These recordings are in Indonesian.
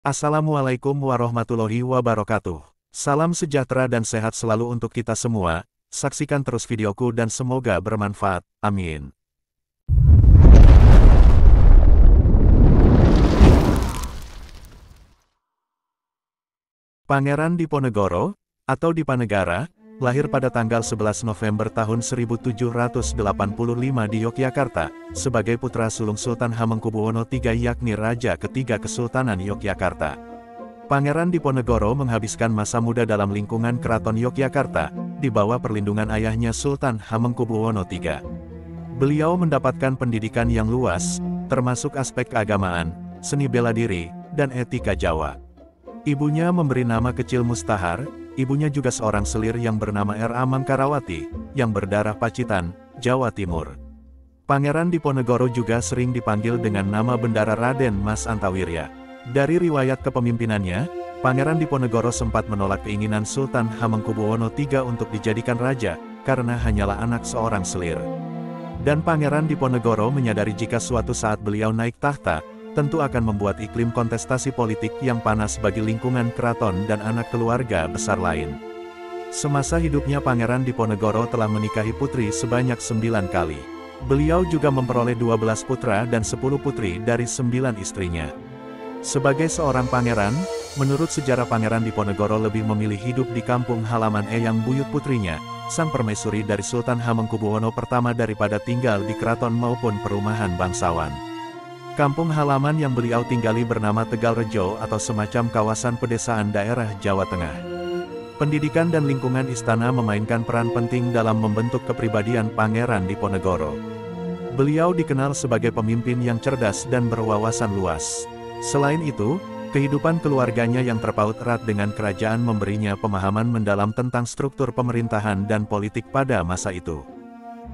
Assalamualaikum warahmatullahi wabarakatuh. Salam sejahtera dan sehat selalu untuk kita semua. Saksikan terus videoku dan semoga bermanfaat. Amin. Pangeran Diponegoro, atau Dipanegara, lahir pada tanggal 11 November tahun 1785 di Yogyakarta, sebagai putra sulung Sultan Hamengkubuwono III yakni Raja ketiga Kesultanan Yogyakarta. Pangeran Diponegoro menghabiskan masa muda dalam lingkungan Keraton Yogyakarta, di bawah perlindungan ayahnya Sultan Hamengkubuwono III. Beliau mendapatkan pendidikan yang luas, termasuk aspek keagamaan, seni bela diri, dan etika Jawa. Ibunya memberi nama kecil Mustahar, ibunya juga seorang selir yang bernama R.A. Mangkarawati, yang berdarah Pacitan, Jawa Timur. Pangeran Diponegoro juga sering dipanggil dengan nama bendara Raden Mas Antawirya. Dari riwayat kepemimpinannya, Pangeran Diponegoro sempat menolak keinginan Sultan Hamengkubuwono III untuk dijadikan raja, karena hanyalah anak seorang selir. Dan Pangeran Diponegoro menyadari jika suatu saat beliau naik tahta, tentu akan membuat iklim kontestasi politik yang panas bagi lingkungan keraton dan anak keluarga besar lain. Semasa hidupnya Pangeran Diponegoro telah menikahi putri sebanyak 9 kali. Beliau juga memperoleh 12 putra dan 10 putri dari 9 istrinya. Sebagai seorang pangeran, menurut sejarah Pangeran Diponegoro lebih memilih hidup di kampung halaman Eyang Buyut putrinya, sang permaisuri dari Sultan Hamengkubuwono pertama daripada tinggal di keraton maupun perumahan bangsawan. Kampung halaman yang beliau tinggali bernama Tegalrejo atau semacam kawasan pedesaan daerah Jawa Tengah. Pendidikan dan lingkungan istana memainkan peran penting dalam membentuk kepribadian Pangeran Diponegoro. Beliau dikenal sebagai pemimpin yang cerdas dan berwawasan luas. Selain itu, kehidupan keluarganya yang terpaut erat dengan kerajaan memberinya pemahaman mendalam tentang struktur pemerintahan dan politik pada masa itu.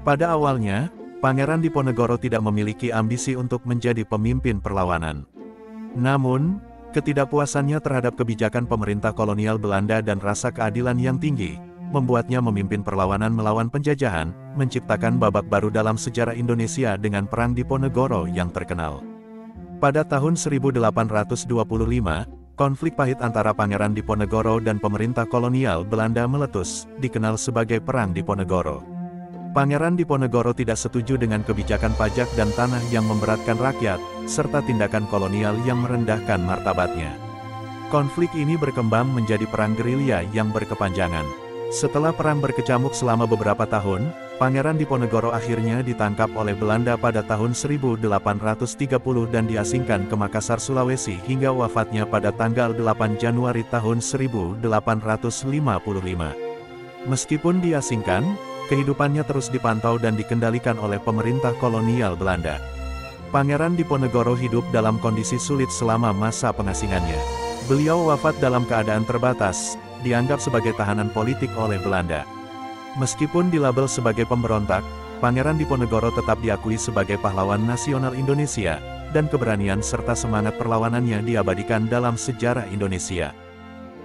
Pada awalnya, Pangeran Diponegoro tidak memiliki ambisi untuk menjadi pemimpin perlawanan. Namun, ketidakpuasannya terhadap kebijakan pemerintah kolonial Belanda dan rasa keadilan yang tinggi, membuatnya memimpin perlawanan melawan penjajahan, menciptakan babak baru dalam sejarah Indonesia dengan Perang Diponegoro yang terkenal. Pada tahun 1825, konflik pahit antara Pangeran Diponegoro dan pemerintah kolonial Belanda meletus, dikenal sebagai Perang Diponegoro. Pangeran Diponegoro tidak setuju dengan kebijakan pajak dan tanah yang memberatkan rakyat, serta tindakan kolonial yang merendahkan martabatnya. Konflik ini berkembang menjadi perang gerilya yang berkepanjangan. Setelah perang berkecamuk selama beberapa tahun, Pangeran Diponegoro akhirnya ditangkap oleh Belanda pada tahun 1830 dan diasingkan ke Makassar, Sulawesi hingga wafatnya pada tanggal 8 Januari tahun 1855. Meskipun diasingkan, kehidupannya terus dipantau dan dikendalikan oleh pemerintah kolonial Belanda. Pangeran Diponegoro hidup dalam kondisi sulit selama masa pengasingannya. Beliau wafat dalam keadaan terbatas, dianggap sebagai tahanan politik oleh Belanda. Meskipun dilabel sebagai pemberontak, Pangeran Diponegoro tetap diakui sebagai pahlawan nasional Indonesia, dan keberanian serta semangat perlawanannya diabadikan dalam sejarah Indonesia.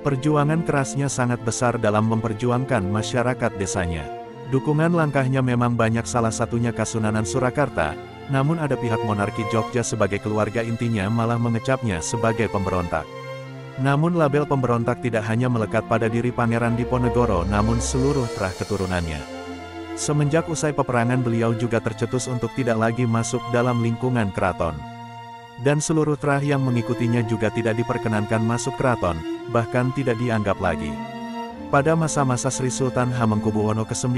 Perjuangan kerasnya sangat besar dalam memperjuangkan masyarakat desanya. Dukungan langkahnya memang banyak, salah satunya Kasunanan Surakarta, namun ada pihak monarki Jogja sebagai keluarga intinya malah mengecapnya sebagai pemberontak. Namun label pemberontak tidak hanya melekat pada diri Pangeran Diponegoro namun seluruh terah keturunannya. Semenjak usai peperangan beliau juga tercetus untuk tidak lagi masuk dalam lingkungan keraton. Dan seluruh terah yang mengikutinya juga tidak diperkenankan masuk keraton, bahkan tidak dianggap lagi. Pada masa-masa Sri Sultan Hamengkubuwono ke-9,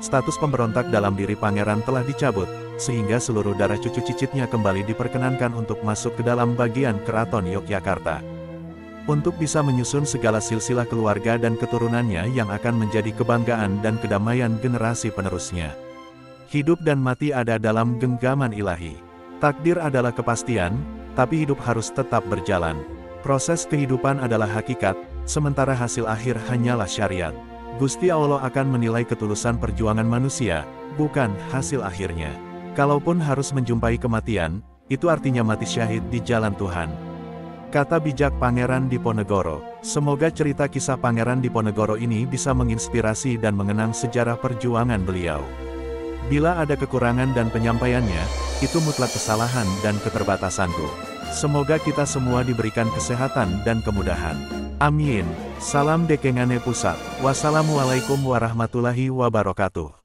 status pemberontak dalam diri pangeran telah dicabut, sehingga seluruh darah cucu cicitnya kembali diperkenankan untuk masuk ke dalam bagian keraton Yogyakarta. Untuk bisa menyusun segala silsilah keluarga dan keturunannya yang akan menjadi kebanggaan dan kedamaian generasi penerusnya. Hidup dan mati ada dalam genggaman ilahi. Takdir adalah kepastian, tapi hidup harus tetap berjalan. Proses kehidupan adalah hakikat, sementara hasil akhir hanyalah syariat. Gusti Allah akan menilai ketulusan perjuangan manusia, bukan hasil akhirnya. Kalaupun harus menjumpai kematian, itu artinya mati syahid di jalan Tuhan. Kata bijak Pangeran Diponegoro. Semoga cerita kisah Pangeran Diponegoro ini bisa menginspirasi dan mengenang sejarah perjuangan beliau. Bila ada kekurangan dan penyampaiannya, itu mutlak kesalahan dan keterbatasanku. Semoga kita semua diberikan kesehatan dan kemudahan. Amin. Salam Dekengane Pusat. Wassalamualaikum warahmatullahi wabarakatuh.